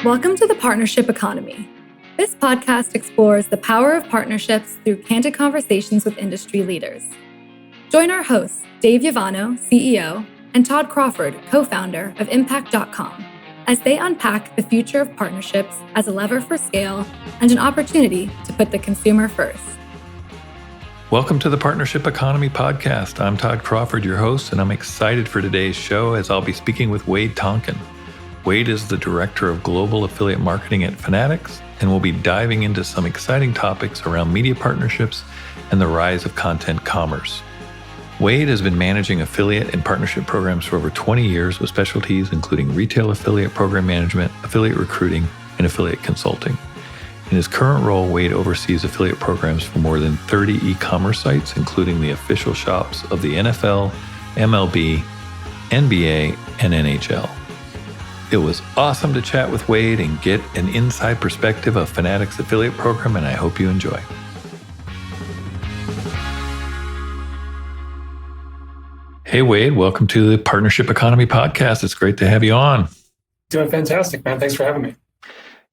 Welcome to the Partnership Economy. This podcast explores the power of partnerships through candid conversations with industry leaders. Join our hosts, Dave Yovanno, CEO, and Todd Crawford, co-founder of unpack.com, as they unpack the future of partnerships as a lever for scale and an opportunity to put the consumer first. Welcome to the Partnership Economy podcast. I'm Todd Crawford, your host, and I'm excited for today's show as I'll be speaking with Wade Tonkin. Wade is the Director of Global Affiliate Marketing at Fanatics, and we'll be diving into some exciting topics around media partnerships and the rise of content commerce. Wade has been managing affiliate and partnership programs for over 20 years with specialties including retail affiliate program management, affiliate recruiting, and affiliate consulting. In his current role, Wade oversees affiliate programs for more than 30 e-commerce sites, including the official shops of the NFL, MLB, NBA, and NHL. It was awesome to chat with Wade and get an inside perspective of Fanatics affiliate program, and I hope you enjoy. Hey, Wade, welcome to the Partnership Economy podcast. It's great to have you on. Doing fantastic, man. Thanks for having me.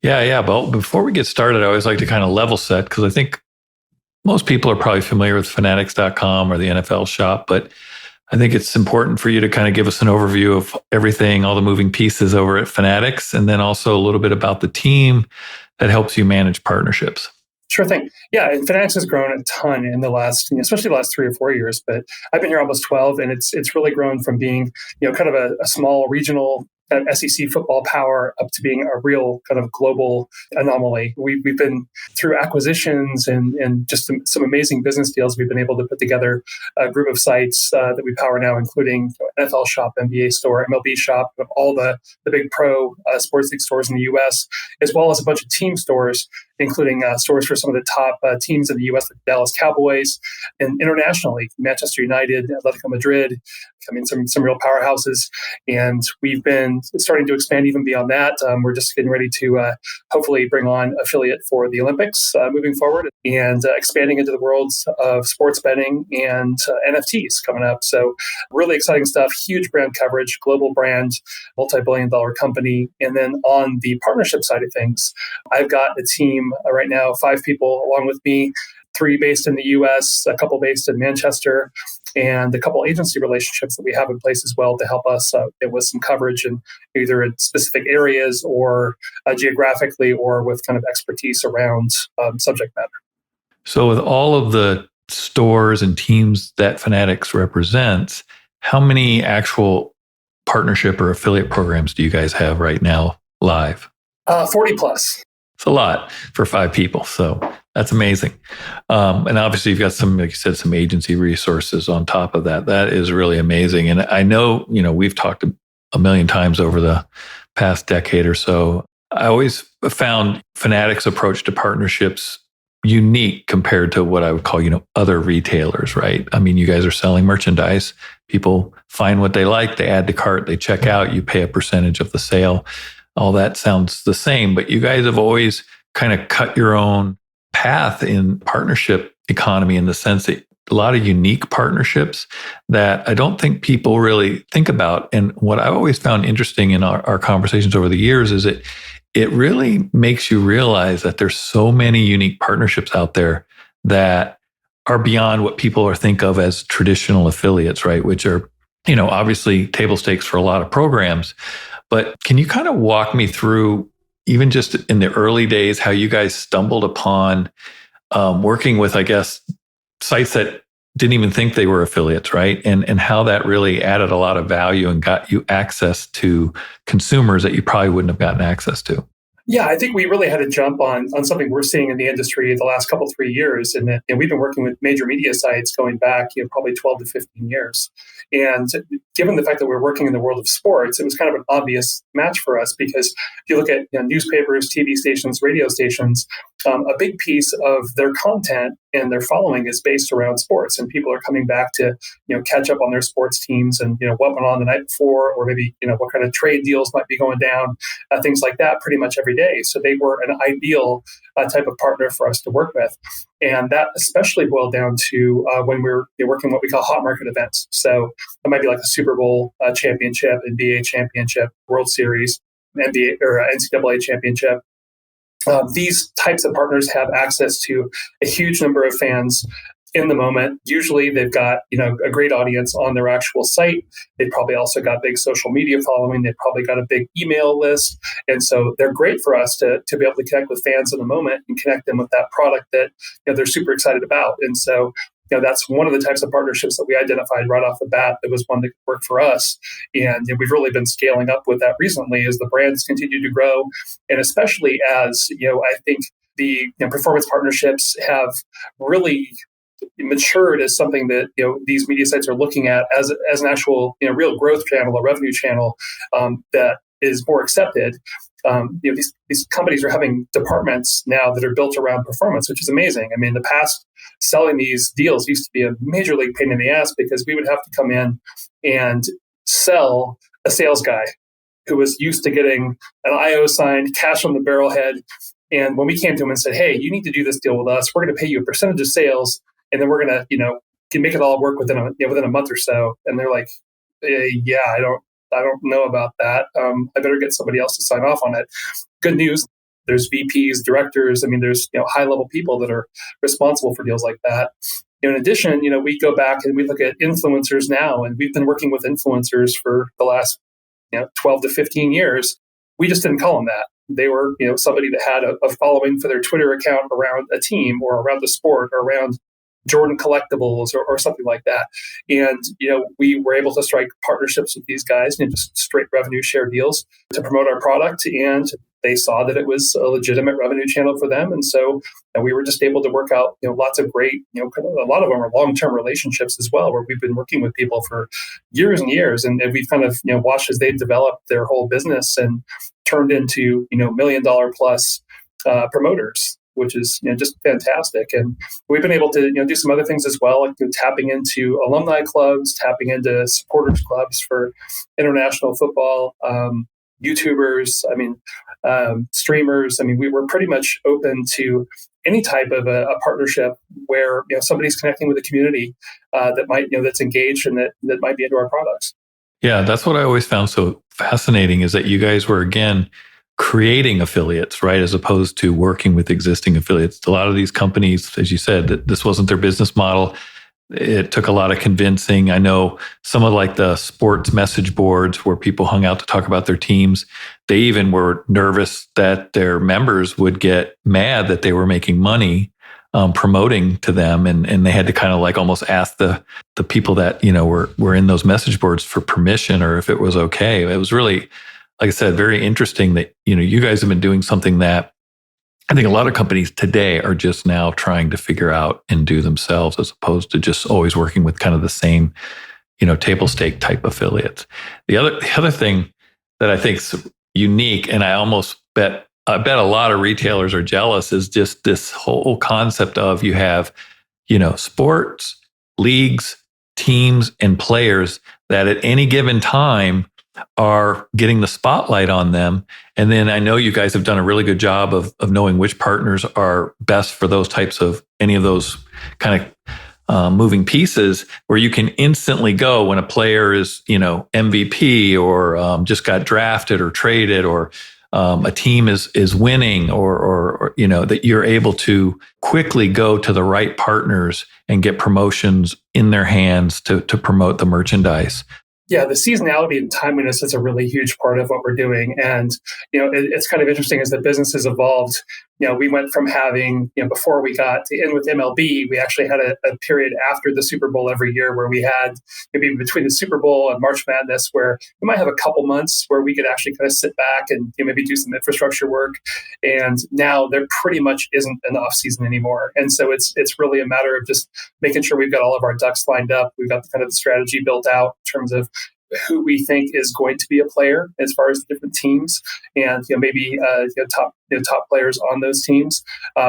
Yeah. But before we get started, I always like to kind of level set because I think most people are probably familiar with fanatics.com or the NFL shop, but I think it's important for you to kind of give us an overview of everything, all the moving pieces over at Fanatics, and then also a little bit about the team that helps you manage partnerships. Sure thing. Yeah, and Fanatics has grown a ton in the last, especially the last 3 or 4 years. But I've been here almost 12, and it's really grown from being, kind of a small regional SEC football power up to being a real kind of global anomaly. We've been through acquisitions and just some amazing business deals. We've been able to put together a group of sites that we power now, including NFL shop, NBA store, MLB shop, all the big pro sports league stores in the U.S., as well as a bunch of team stores, including stores for some of the top teams in the U.S., like the Dallas Cowboys, and internationally, Manchester United, Atletico Madrid, some real powerhouses. And we've been starting to expand even beyond that. We're just getting ready to hopefully bring on affiliate for the Olympics moving forward and expanding into the worlds of sports betting and NFTs coming up. So really exciting stuff, huge brand coverage, global brand, multi-billion-dollar company. And then on the partnership side of things, I've got a team right now, 5 people along with me, 3 based in the U.S., a couple based in Manchester, and a couple agency relationships that we have in place as well to help us with some coverage in either in specific areas or geographically or with kind of expertise around subject matter. So with all of the stores and teams that Fanatics represents, how many actual partnership or affiliate programs do you guys have right now live? 40 plus. It's a lot for 5 people. So that's amazing. And obviously you've got some, like you said, some agency resources on top of that. That is really amazing. And I know, we've talked a million times over the past decade or so. I always found Fanatics' approach to partnerships unique compared to what I would call, other retailers, right? I mean, you guys are selling merchandise. People find what they like, they add to cart, they check out, you pay a percentage of the sale. All that sounds the same, but you guys have always kind of cut your own path in partnership economy in the sense that a lot of unique partnerships that I don't think people really think about. And what I always found interesting in our conversations over the years is that it really makes you realize that there's so many unique partnerships out there that are beyond what people are think of as traditional affiliates, right? Which are, obviously table stakes for a lot of programs. But can you kind of walk me through, even just in the early days, how you guys stumbled upon working with, I guess, sites that didn't even think they were affiliates, right? And how that really added a lot of value and got you access to consumers that you probably wouldn't have gotten access to? Yeah, I think we really had to jump on something we're seeing in the industry the last 3 years. And we've been working with major media sites going back, probably 12 to 15 years. And given the fact that we're working in the world of sports, it was kind of an obvious match for us because if you look at newspapers, TV stations, radio stations, a big piece of their content and their following is based around sports. And people are coming back to, catch up on their sports teams and, what went on the night before, or maybe, what kind of trade deals might be going down, things like that pretty much every day. So they were an ideal type of partner for us to work with. And that especially boiled down to when we're working what we call hot market events. So it might be like a Super Bowl championship, NBA championship, World Series. NBA or NCAA championship. These types of partners have access to a huge number of fans in the moment. Usually they've got, a great audience on their actual site. They've probably also got big social media following. They've probably got a big email list. And so they're great for us to be able to connect with fans in the moment and connect them with that product that they're super excited about. And so that's one of the types of partnerships that we identified right off the bat that was one that could work for us. And we've really been scaling up with that recently as the brands continue to grow. And especially as, I think the performance partnerships have really matured as something that these media sites are looking at as an actual real growth channel, a revenue channel that is more accepted. These companies are having departments now that are built around performance, which is amazing. I mean, in the past, selling these deals used to be a major league pain in the ass because we would have to come in and sell a sales guy who was used to getting an IO signed, cash on the barrelhead. And when we came to him and said, hey, you need to do this deal with us, we're going to pay you a percentage of sales, and then we're going to, can make it all work within a month or so. And they're like, yeah, I don't know about that. I better get somebody else to sign off on it. Good news. There's VPs, directors. I mean, there's high level people that are responsible for deals like that. In addition, we go back and we look at influencers now, and we've been working with influencers for the last 12 to 15 years. We just didn't call them that. They were somebody that had a following for their Twitter account around a team or around the sport or around Jordan collectibles or something like that. And, we were able to strike partnerships with these guys, just straight revenue share deals to promote our product. And they saw that it was a legitimate revenue channel for them. And so we were just able to work out, lots of great, a lot of them are long-term relationships as well, where we've been working with people for years and years. And we've kind of, watched as they've developed their whole business and turned into, $1 million plus promoters, which is just fantastic. And we've been able to do some other things as well, like tapping into alumni clubs, tapping into supporters clubs for international football, YouTubers, streamers. We were pretty much open to any type of a partnership where somebody's connecting with a community that might that's engaged and that might be into our products. Yeah, that's what I always found so fascinating is that you guys were again creating affiliates, right? As opposed to working with existing affiliates. A lot of these companies, as you said, that this wasn't their business model. It took a lot of convincing. I know some of like the sports message boards where people hung out to talk about their teams. They even were nervous that their members would get mad that they were making money promoting to them. And they had to kind of like almost ask the people that, were in those message boards for permission or if it was okay. It was really, like I said, very interesting that, you guys have been doing something that I think a lot of companies today are just now trying to figure out and do themselves as opposed to just always working with kind of the same, table stake type affiliates. The other thing that I think is unique, and I bet a lot of retailers are jealous, is just this whole concept of you have, sports, leagues, teams, and players that at any given time are getting the spotlight on them. And then I know you guys have done a really good job of knowing which partners are best for those types of any of those kind of moving pieces where you can instantly go when a player is, MVP or just got drafted or traded or a team is winning or that you're able to quickly go to the right partners and get promotions in their hands to promote the merchandise. Yeah, the seasonality and timeliness is a really huge part of what we're doing. And, it's kind of interesting as the business has evolved. We went from having, before we got in with MLB, we actually had a period after the Super Bowl every year where we had maybe between the Super Bowl and March Madness where we might have a couple months where we could actually kind of sit back and maybe do some infrastructure work. And now there pretty much isn't an off season anymore. And so it's really a matter of just making sure we've got all of our ducks lined up. We've got the kind of the strategy built out in terms of who we think is going to be a player as far as the different teams and maybe top players on those teams.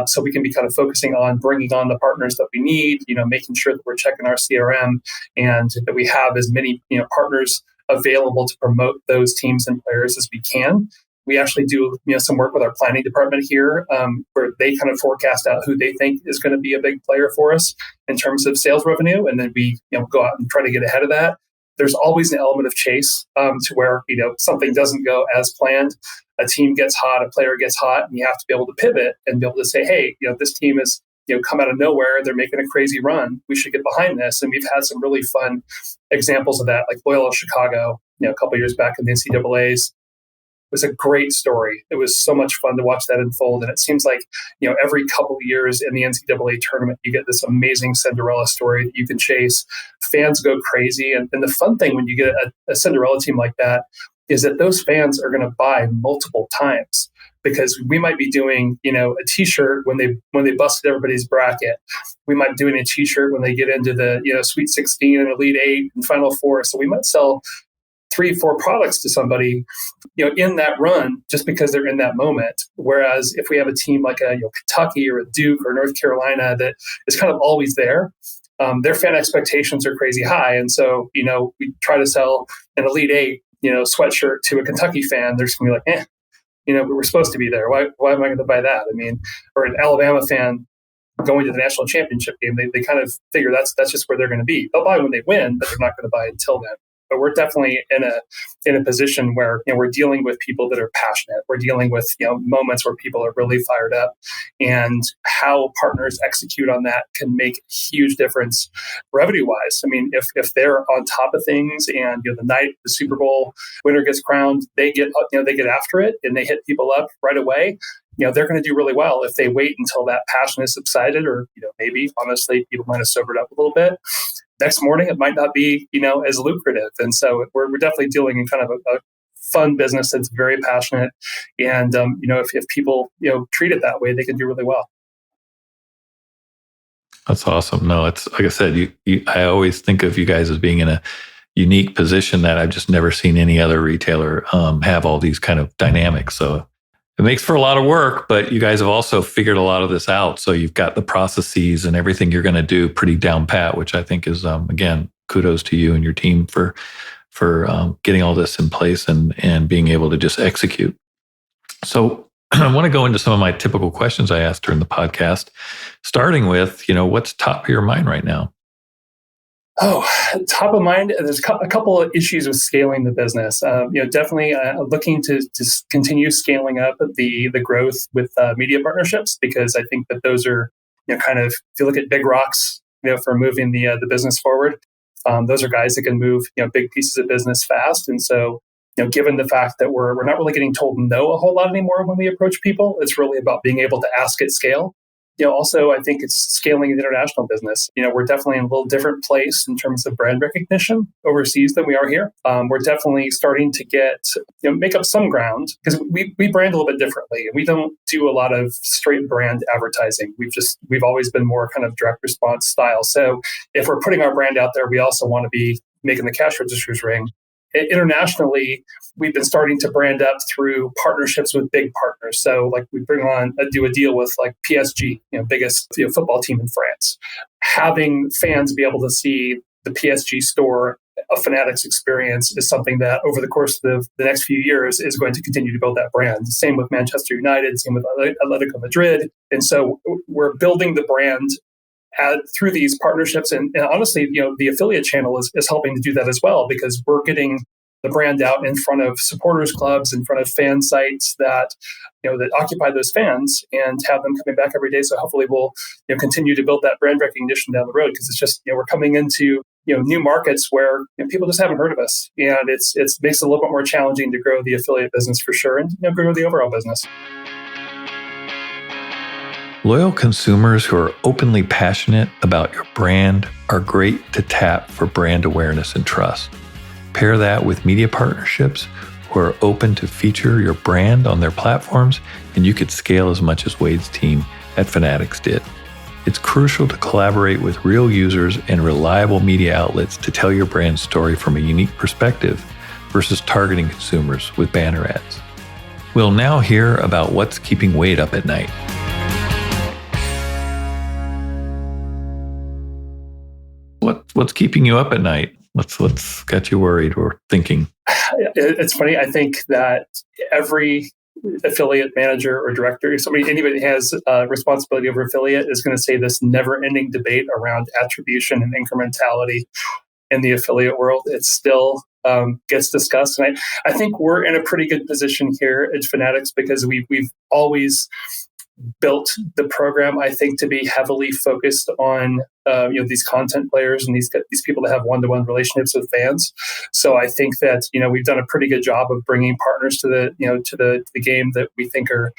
So we can be kind of focusing on bringing on the partners that we need, making sure that we're checking our CRM and that we have as many partners available to promote those teams and players as we can. We actually do some work with our planning department here where they kind of forecast out who they think is going to be a big player for us in terms of sales revenue. And then we go out and try to get ahead of that. there's always an element of chase to where, something doesn't go as planned. A team gets hot, a player gets hot, and you have to be able to pivot and be able to say, hey, this team is, come out of nowhere. They're making a crazy run. We should get behind this. And we've had some really fun examples of that, like Loyola Chicago, a couple of years back in the NCAAs. It was a great story. It was so much fun to watch that unfold. And it seems like, every couple of years in the NCAA tournament, you get this amazing Cinderella story that you can chase. Fans go crazy. And the fun thing when you get a Cinderella team like that is that those fans are going to buy multiple times, because we might be doing, a T-shirt when they busted everybody's bracket. We might be doing a T-shirt when they get into the, Sweet 16 and Elite 8 and Final Four. So we might sell 3-4 products to somebody, in that run, just because they're in that moment. Whereas if we have a team like a Kentucky or a Duke or North Carolina that is kind of always there, their fan expectations are crazy high. And so, we try to sell an Elite 8, sweatshirt to a Kentucky fan. They're just going to be like, but we're supposed to be there. Why am I going to buy that? I mean, or an Alabama fan going to the national championship game, they kind of figure that's just where they're going to be. They'll buy when they win, but they're not going to buy until then. But we're definitely in a position where we're dealing with people that are passionate. We're dealing with moments where people are really fired up, and how partners execute on that can make a huge difference revenue wise. I mean, if they're on top of things, and the night the Super Bowl winner gets crowned, they get after it and they hit people up right away. They're going to do really well. If they wait until that passion is subsided, or maybe honestly people might have sobered up a little bit, next morning it might not be as lucrative. And so we're definitely dealing in kind of a fun business that's very passionate. And if people treat it that way, they can do really well. That's awesome. No, it's like I said, I always think of you guys as being in a unique position that I've just never seen any other retailer have all these kind of dynamics. So it makes for a lot of work, but you guys have also figured a lot of this out. So you've got the processes and everything you're going to do pretty down pat, which I think is, again, kudos to you and your team for getting all this in place and being able to just execute. So I want to go into some of my typical questions I asked during the podcast, starting with, what's top of your mind right now? Oh, top of mind, there's a couple of issues with scaling the business. Definitely looking to just continue scaling up the growth with media partnerships, because I think that those are, kind of, if you look at big rocks, for moving the business forward, those are guys that can move, big pieces of business fast. And so, given the fact that we're not really getting told no a whole lot anymore when we approach people, it's really about being able to ask at scale. Also, I think it's scaling the international business. We're definitely in a little different place in terms of brand recognition overseas than we are here. We're definitely starting to get, make up some ground, because we brand a little bit differently. We don't do a lot of straight brand advertising. We've always been more kind of direct response style. So if we're putting our brand out there, we also want to be making the cash registers ring. Internationally, we've been starting to brand up through partnerships with big partners. So like we do a deal with like PSG, biggest football team in France. Having fans be able to see the PSG store, a Fanatics experience, is something that over the course of the next few years is going to continue to build that brand. Same with Manchester United, same with Atletico Madrid. And so we're building the brand through these partnerships. And honestly, the affiliate channel is helping to do that as well, because we're getting the brand out in front of supporters clubs, in front of fan sites that, that occupy those fans, and have them coming back every day. So hopefully we'll continue to build that brand recognition down the road, because it's just, we're coming into new markets where people just haven't heard of us. And it makes it a little bit more challenging to grow the affiliate business for sure, and grow the overall business. Loyal consumers who are openly passionate about your brand are great to tap for brand awareness and trust. Pair that with media partnerships who are open to feature your brand on their platforms, and you could scale as much as Wade's team at Fanatics did. It's crucial to collaborate with real users and reliable media outlets to tell your brand story from a unique perspective versus targeting consumers with banner ads. We'll now hear about what's keeping Wade up at night. What's keeping you up at night? What's got you worried or thinking? It's funny. I think that every affiliate manager or director, anybody that has responsibility over affiliate, is going to say this never-ending debate around attribution and incrementality. in the affiliate world. It still gets discussed. And I think we're in a pretty good position here at Fanatics because we've always built the program, I think, to be heavily focused on these content players and these people that have one-to-one relationships with fans. So I think that we've done a pretty good job of bringing partners to the game that we think are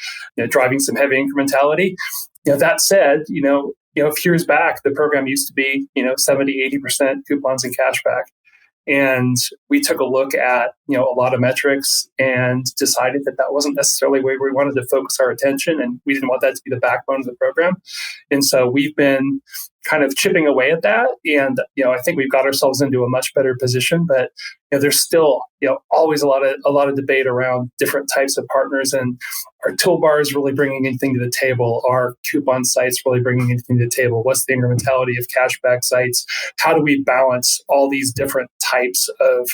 driving some heavy incrementality. That said, a few years back, the program used to be 70-80% coupons and cashback. And we took a look at, a lot of metrics and decided that wasn't necessarily where we wanted to focus our attention. And we didn't want that to be the backbone of the program. And so we've been kind of chipping away at that. And, I think we've got ourselves into a much better position, but there's still, always a lot of debate around different types of partners, and our toolbar is really bringing anything to the table. Our coupon sites really bringing anything to the table. What's the incrementality of cashback sites? How do we balance all these different types of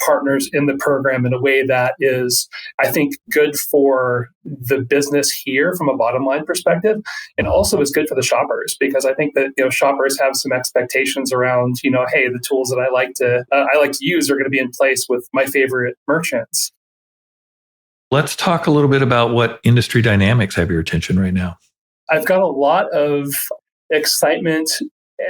partners in the program in a way that is, I think, good for the business here from a bottom line perspective, and also is good for the shoppers, because I think that shoppers have some expectations around hey, the tools that I like to use are going to be in place with my favorite merchants. Let's talk a little bit about what industry dynamics have your attention right now. I've got a lot of excitement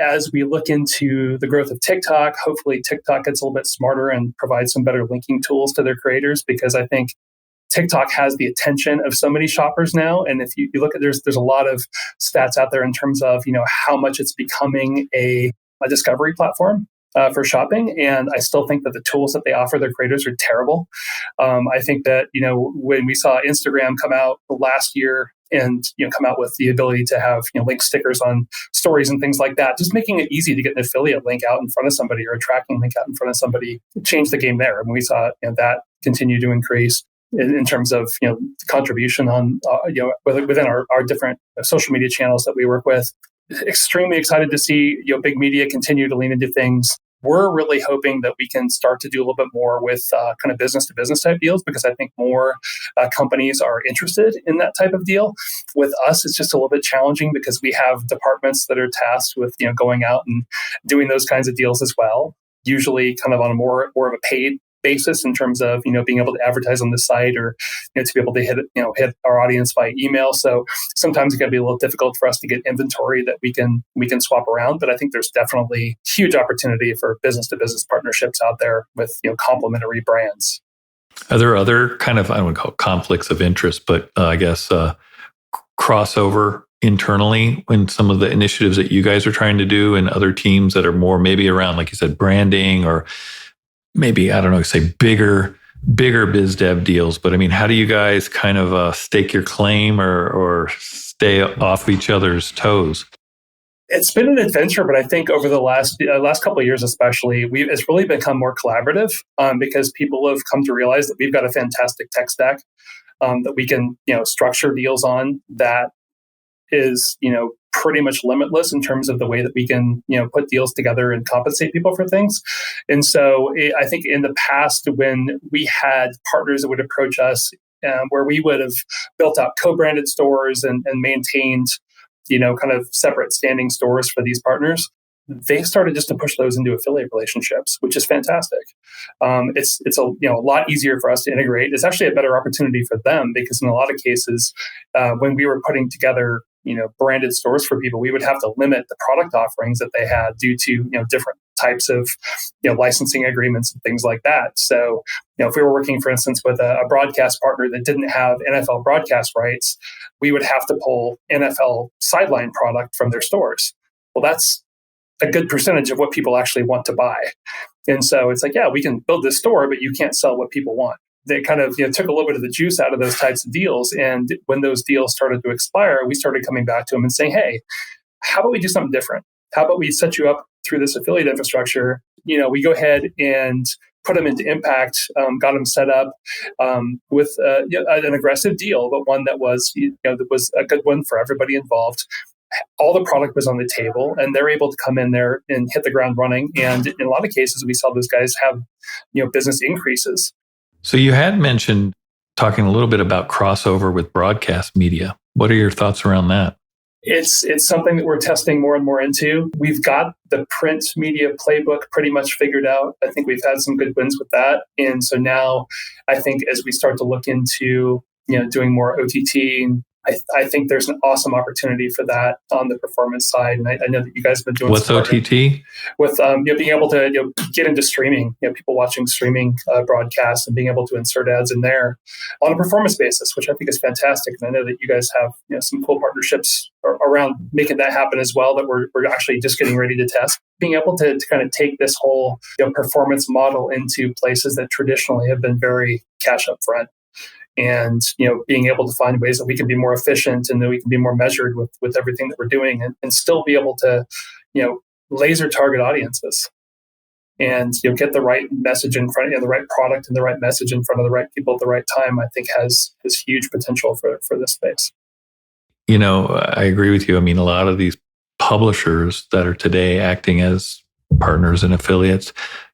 as we look into the growth of TikTok. Hopefully TikTok gets a little bit smarter and provides some better linking tools to their creators, because I think TikTok has the attention of so many shoppers now. And if you look at, there's a lot of stats out there in terms of, how much it's becoming a discovery platform for shopping. And I still think that the tools that they offer their creators are terrible. I think that, when we saw Instagram come out last year and come out with the ability to have link stickers on stories and things like that, just making it easy to get an affiliate link out in front of somebody or a tracking link out in front of somebody, changed the game there. And we saw that continue to increase in terms of contribution on within our different social media channels that we work with. Extremely excited to see big media continue to lean into things. We're really hoping that we can start to do a little bit more with kind of business to business type deals, because I think more companies are interested in that type of deal. With us, it's just a little bit challenging because we have departments that are tasked with going out and doing those kinds of deals as well. Usually, kind of on a more of a paid basis in terms of being able to advertise on the site, or to be able to hit our audience by email. So sometimes it can be a little difficult for us to get inventory that we can swap around. But I think there's definitely huge opportunity for business to business partnerships out there with complementary brands. Are there other kind of, I don't want to call it conflicts of interest, but I guess crossover internally when some of the initiatives that you guys are trying to do and other teams that are more maybe around, like you said, branding, or maybe, I don't know, say bigger biz dev deals. But I mean, how do you guys kind of stake your claim or stay off each other's toes? It's been an adventure, but I think over the last couple of years, especially, it's really become more collaborative because people have come to realize that we've got a fantastic tech stack that we can structure deals on that is pretty much limitless in terms of the way that we can put deals together and compensate people for things. And so I think in the past, when we had partners that would approach us where we would have built out co-branded stores and maintained kind of separate standing stores for these partners, they started just to push those into affiliate relationships, which is fantastic. It's a lot easier for us to integrate. It's actually a better opportunity for them, because in a lot of cases, when we were putting together branded stores for people, we would have to limit the product offerings that they had due to different types of licensing agreements and things like that. So if we were working, for instance, with a broadcast partner that didn't have NFL broadcast rights, we would have to pull NFL sideline product from their stores. Well, that's a good percentage of what people actually want to buy. And so it's like, yeah, we can build this store, but you can't sell what people want. They kind of took a little bit of the juice out of those types of deals. And when those deals started to expire, we started coming back to them and saying, hey, how about we do something different? How about we set you up through this affiliate infrastructure? We go ahead and put them into Impact, got them set up with an aggressive deal, but one that was that was a good one for everybody involved. All the product was on the table, and they're able to come in there and hit the ground running. And in a lot of cases, we saw those guys have business increases. So you had mentioned talking a little bit about crossover with broadcast media. What are your thoughts around that? It's something that we're testing more and more into. We've got the print media playbook pretty much figured out. I think we've had some good wins with that. And so now I think as we start to look into, doing more OTT, I think there's an awesome opportunity for that on the performance side. And I know that you guys have been doing what's OTT? With being able to get into streaming, people watching streaming broadcasts and being able to insert ads in there on a performance basis, which I think is fantastic. And I know that you guys have some cool partnerships around making that happen as well that we're actually just getting ready to test. Being able to kind of take this whole performance model into places that traditionally have been very cash up front. And being able to find ways that we can be more efficient and that we can be more measured with everything that we're doing and still be able to laser target audiences and get the right message in front of the right product and the right message in front of the right people at the right time, I think has huge potential for this space. I agree with you. I mean, a lot of these publishers that are today acting as partners and affiliates,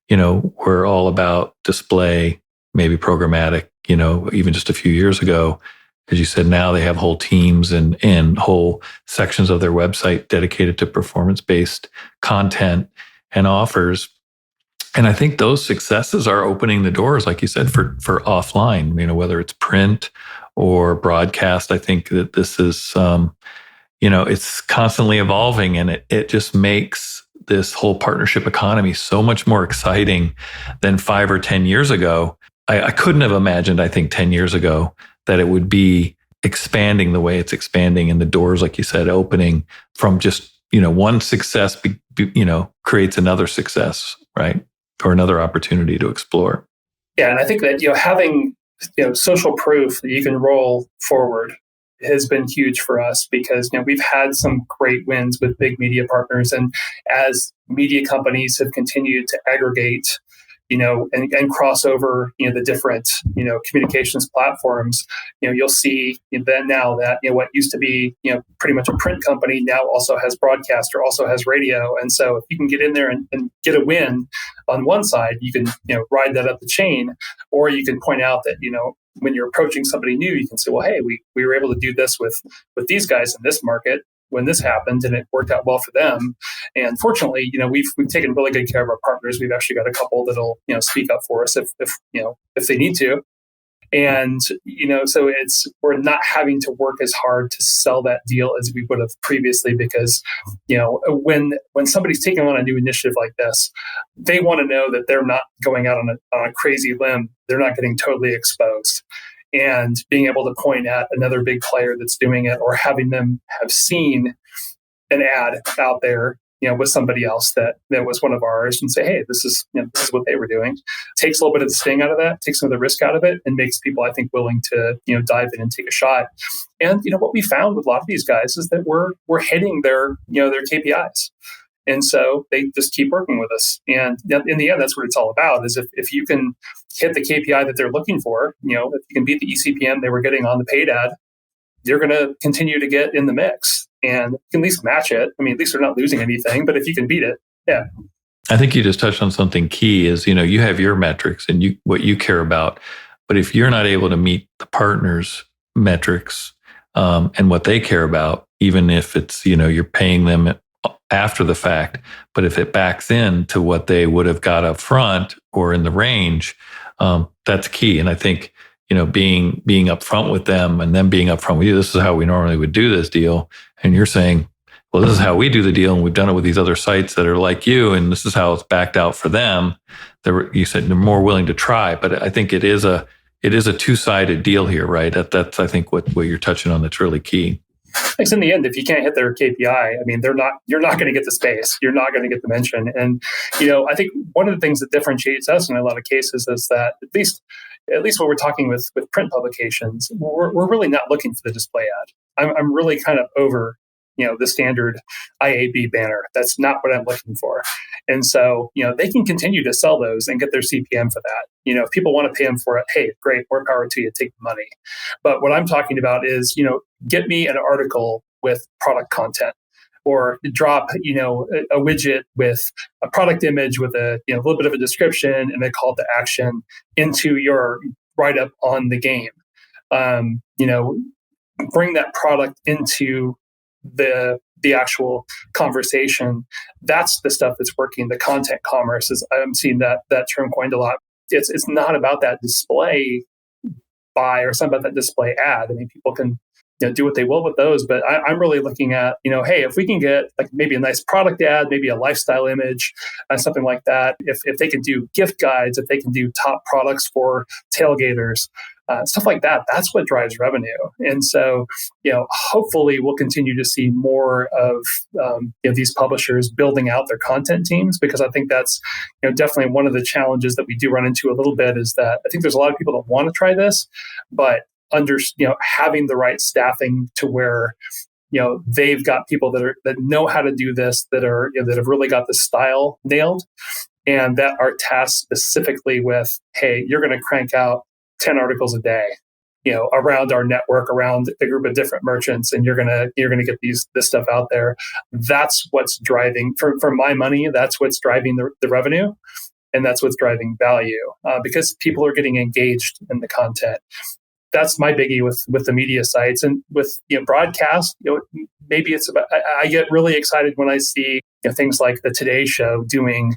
we're all about display, maybe programmatic, even just a few years ago. As you said, now they have whole teams and whole sections of their website dedicated to performance-based content and offers. And I think those successes are opening the doors, like you said, for offline, whether it's print or broadcast. I think that this is, it's constantly evolving, and it just makes this whole partnership economy so much more exciting than 5 or 10 years ago. I couldn't have imagined, I think, 10 years ago that it would be expanding the way it's expanding, and the doors, like you said, opening from just, one success, creates another success, right? Or another opportunity to explore. Yeah. And I think that, having, social proof that you can roll forward has been huge for us because, we've had some great wins with big media partners. And as media companies have continued to aggregate, and cross over, the different, communications platforms, you'll see then now that, what used to be, pretty much a print company now also has broadcast or also has radio. And so if you can get in there and get a win on one side, you can, ride that up the chain, or you can point out that, when you're approaching somebody new, you can say, well, hey, we were able to do this with these guys in this market when this happened, and it worked out well for them. And fortunately, we've taken really good care of our partners. We've actually got a couple that'll, speak up for us if they need to. And, so we're not having to work as hard to sell that deal as we would have previously because, when somebody's taking on a new initiative like this, they want to know that they're not going out on a crazy limb. They're not getting totally exposed. And being able to point at another big player that's doing it, or having them have seen an ad out there, with somebody else that was one of ours, and say, hey, this is what they were doing, takes a little bit of the sting out of that, takes some of the risk out of it, and makes people, I think, willing to dive in and take a shot. And what we found with a lot of these guys is that we're hitting their KPIs. And so they just keep working with us. And in the end, that's what it's all about, is if you can hit the KPI that they're looking for, if you can beat the eCPM they were getting on the paid ad, you're going to continue to get in the mix. And you can at least match it. I mean, at least they're not losing anything, but if you can beat it, yeah. I think you just touched on something key is, you have your metrics and what you care about. But if you're not able to meet the partner's metrics and what they care about, even if it's, you're paying them after the fact, but if it backs in to what they would have got up front or in the range, that's key. And I think, being upfront with them and them being upfront with you, this is how we normally would do this deal. And you're saying, well, this is how we do the deal. And we've done it with these other sites that are like you. And this is how it's backed out for them. You said they're more willing to try, but I think it is a two-sided deal here, right? That's I think what you're touching on that's really key. Because in the end, if you can't hit their KPI, I mean, you're not going to get the space. You're not going to get the mention. And, I think one of the things that differentiates us in a lot of cases is that at least when we're talking with print publications, we're really not looking for the display ad. I'm really kind of over, the standard IAB banner. That's not what I'm looking for. And so, they can continue to sell those and get their CPM for that. If people want to pay them for it, hey, great, more power to you, take the money. But what I'm talking about is, get me an article with product content, or drop, a widget with a product image with a little bit of a description and a call to action into your write-up on the game. Bring that product into the actual conversation. That's the stuff that's working. The content commerce is, I'm seeing that term coined a lot. It's not about that display buy or something about that display ad. I mean, people can do what they will with those, but I'm really looking at, hey, if we can get like maybe a nice product ad, maybe a lifestyle image, something like that. If they can do gift guides, if they can do top products for tailgaters, stuff like that, that's what drives revenue. And so, hopefully we'll continue to see more of these publishers building out their content teams, because I think that's definitely one of the challenges that we do run into a little bit, is that I think there's a lot of people that want to try this, but having the right staffing to where they've got people that know how to do this, that have really got the style nailed, and that are tasked specifically with, hey, you're going to crank out 10 articles a day, around our network, around a group of different merchants, and you're gonna get this stuff out there. That's what's driving for my money. That's what's driving the revenue, and that's what's driving value, because people are getting engaged in the content. That's my biggie with the media sites. And with broadcast, maybe it's about, I get really excited when I see things like the Today Show doing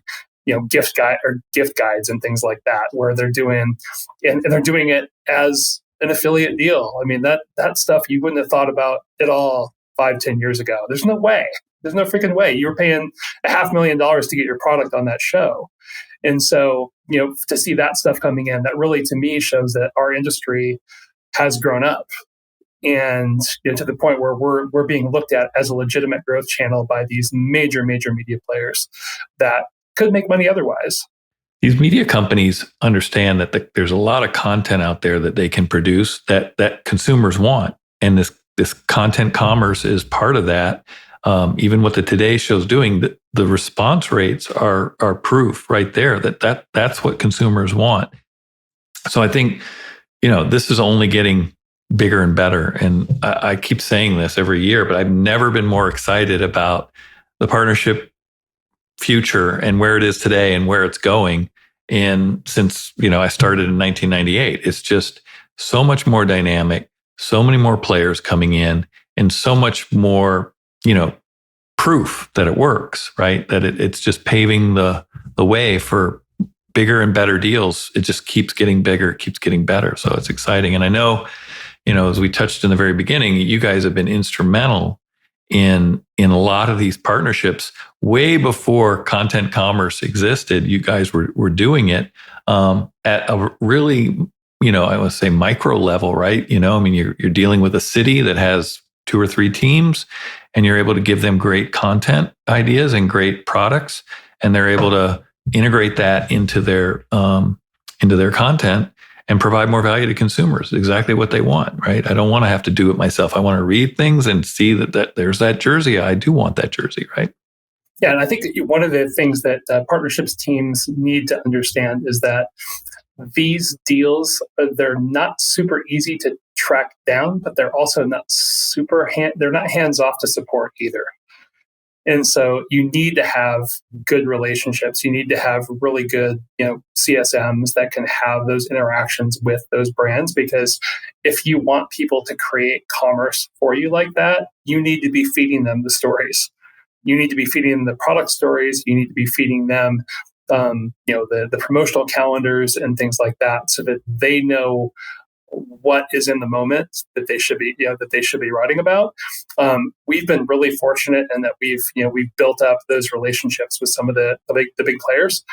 gift guides and things like that, where they're doing and they're doing it as an affiliate deal. I mean, that stuff you wouldn't have thought about at all 5-10 years ago. There's no way. There's no freaking way. You were paying $500,000 to get your product on that show. And so, to see that stuff coming in, that really, to me, shows that our industry has grown up, and to the point where we're being looked at as a legitimate growth channel by these major media players that could make money otherwise. These media companies understand that there's a lot of content out there that they can produce that consumers want, and this content commerce is part of that. Even what the Today Show is doing, the response rates are proof right there that's what consumers want. So I think, this is only getting bigger and better. And I keep saying this every year, but I've never been more excited about the partnership future and where it is today and where it's going. And since, I started in 1998, it's just so much more dynamic, so many more players coming in, and so much more, proof that it works, right? That it's just paving the way for bigger and better deals. It just keeps getting bigger, keeps getting better. So it's exciting. And I know, as we touched in the very beginning, you guys have been instrumental in a lot of these partnerships way before content commerce existed. You guys were doing it at a really, I would say micro level, right? You're dealing with a city that has 2 or 3 teams, and you're able to give them great content ideas and great products, and they're able to integrate that into their content and provide more value to consumers. Exactly what they want, right? I don't want to have to do it myself. I want to read things and see that there's that jersey. I do want that jersey, right? Yeah, and I think that one of the things that partnerships teams need to understand is that these deals, they're not super easy to track down, but they're also not they're not hands off to support either. And so you need to have good relationships. You need to have really good, CSMs that can have those interactions with those brands, because if you want people to create commerce for you like that, you need to be feeding them the stories. You need to be feeding them the product stories. You need to be feeding them, the promotional calendars and things like that, so that they know what is in the moment that they should be, writing about. We've been really fortunate in that we've built up those relationships with some of the big players,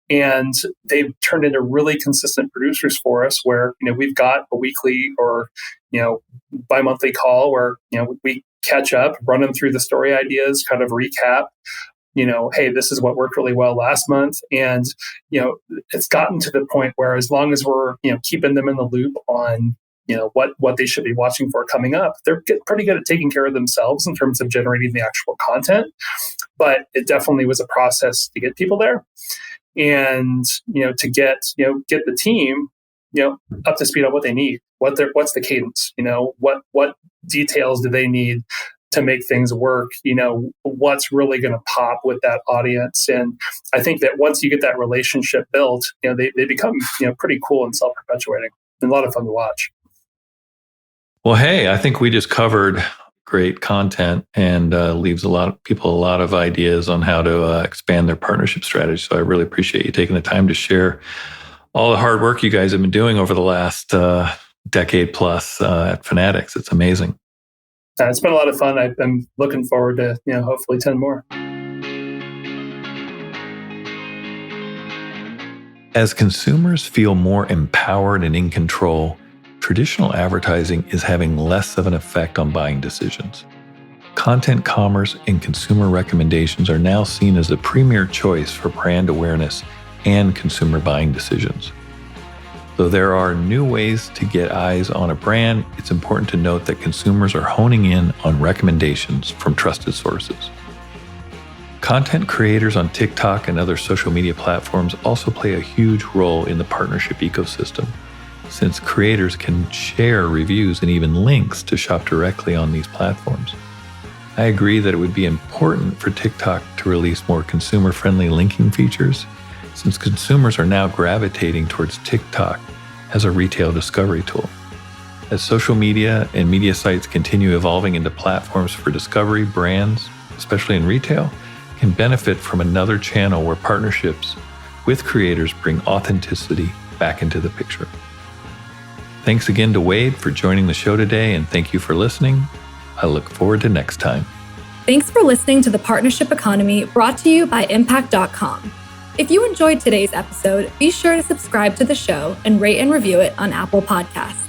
and they've turned into really consistent producers for us, where, we've got a weekly or, bi-monthly call where, we catch up, run them through the story ideas, kind of recap, hey, this is what worked really well last month. And, it's gotten to the point where, as long as we're, keeping them in the loop on, what they should be watching for coming up, they're pretty good at taking care of themselves in terms of generating the actual content. But it definitely was a process to get people there, and, to get the team, up to speed on what they need, what's the cadence, what details do they need to make things work, what's really going to pop with that audience. And I think that once you get that relationship built, they become, pretty cool and self-perpetuating, and a lot of fun to watch. Well, hey, I think we just covered great content and leaves a lot of people a lot of ideas on how to expand their partnership strategy. So I really appreciate you taking the time to share all the hard work you guys have been doing over the last decade plus at Fanatics. It's amazing. It's been a lot of fun. I've been looking forward to, hopefully 10 more. As consumers feel more empowered and in control, traditional advertising is having less of an effect on buying decisions. Content commerce and consumer recommendations are now seen as the premier choice for brand awareness and consumer buying decisions. Though there are new ways to get eyes on a brand, it's important to note that consumers are honing in on recommendations from trusted sources. Content creators on TikTok and other social media platforms also play a huge role in the partnership ecosystem, since creators can share reviews and even links to shop directly on these platforms. I agree that it would be important for TikTok to release more consumer-friendly linking features, since consumers are now gravitating towards TikTok as a retail discovery tool. As social media and media sites continue evolving into platforms for discovery, brands, especially in retail, can benefit from another channel where partnerships with creators bring authenticity back into the picture. Thanks again to Wade for joining the show today, and thank you for listening. I look forward to next time. Thanks for listening to The Partnership Economy, brought to you by unpack.com. If you enjoyed today's episode, be sure to subscribe to the show and rate and review it on Apple Podcasts.